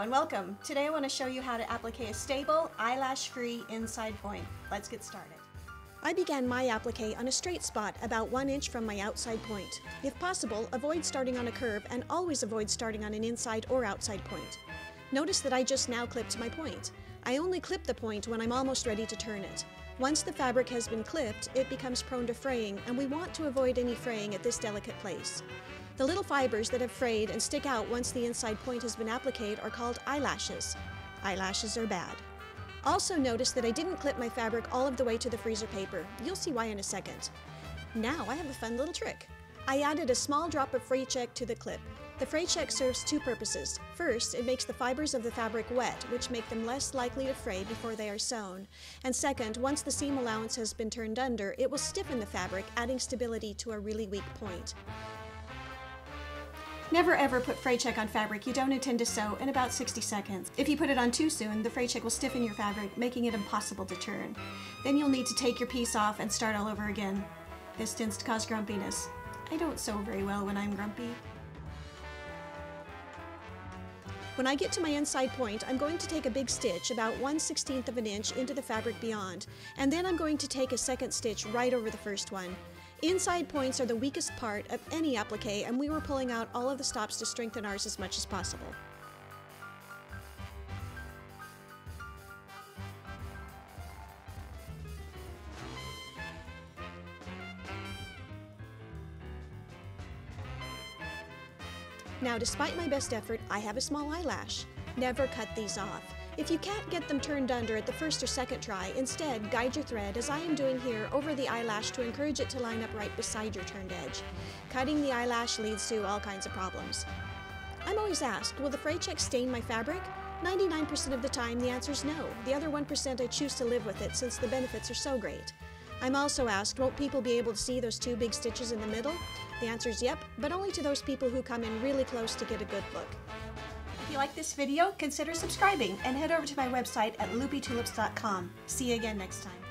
and welcome. Today I want to show you how to applique a stable, eyelash-free inside point. Let's get started. I began my applique on a straight spot about 1 inch from my outside point. If possible, avoid starting on a curve and always avoid starting on an inside or outside point. Notice that I just now clipped my point. I only clip the point when I'm almost ready to turn it. Once the fabric has been clipped, it becomes prone to fraying, and we want to avoid any fraying at this delicate place. The little fibers that have frayed and stick out once the inside point has been appliqued are called eyelashes. Eyelashes are bad. Also notice that I didn't clip my fabric all of the way to the freezer paper. You'll see why in a second. Now I have a fun little trick. I added a small drop of Fray Check to the clip. The Fray Check serves two purposes. First, it makes the fibers of the fabric wet, which make them less likely to fray before they are sewn. And second, once the seam allowance has been turned under, it will stiffen the fabric, adding stability to a really weak point. Never ever put Fray Check on fabric you don't intend to sew in about 60 seconds. If you put it on too soon, the Fray Check will stiffen your fabric, making it impossible to turn. Then you'll need to take your piece off and start all over again. This tends to cause grumpiness. I don't sew very well when I'm grumpy. When I get to my inside point, I'm going to take a big stitch, about 1/16 of an inch, into the fabric beyond, and then I'm going to take a second stitch right over the first one. Inside points are the weakest part of any applique, and we were pulling out all of the stops to strengthen ours as much as possible. Now, despite my best effort, I have a small eyelash. Never cut these off. If you can't get them turned under at the first or second try, instead guide your thread, as I am doing here, over the eyelash to encourage it to line up right beside your turned edge. Cutting the eyelash leads to all kinds of problems. I'm always asked, will the Fray Check stain my fabric? 99% of the time the answer is no. The other 1% I choose to live with it since the benefits are so great. I'm also asked, won't people be able to see those two big stitches in the middle? The answer is yep, but only to those people who come in really close to get a good look. If you like this video, consider subscribing and head over to my website at loopytulips.com. See you again next time.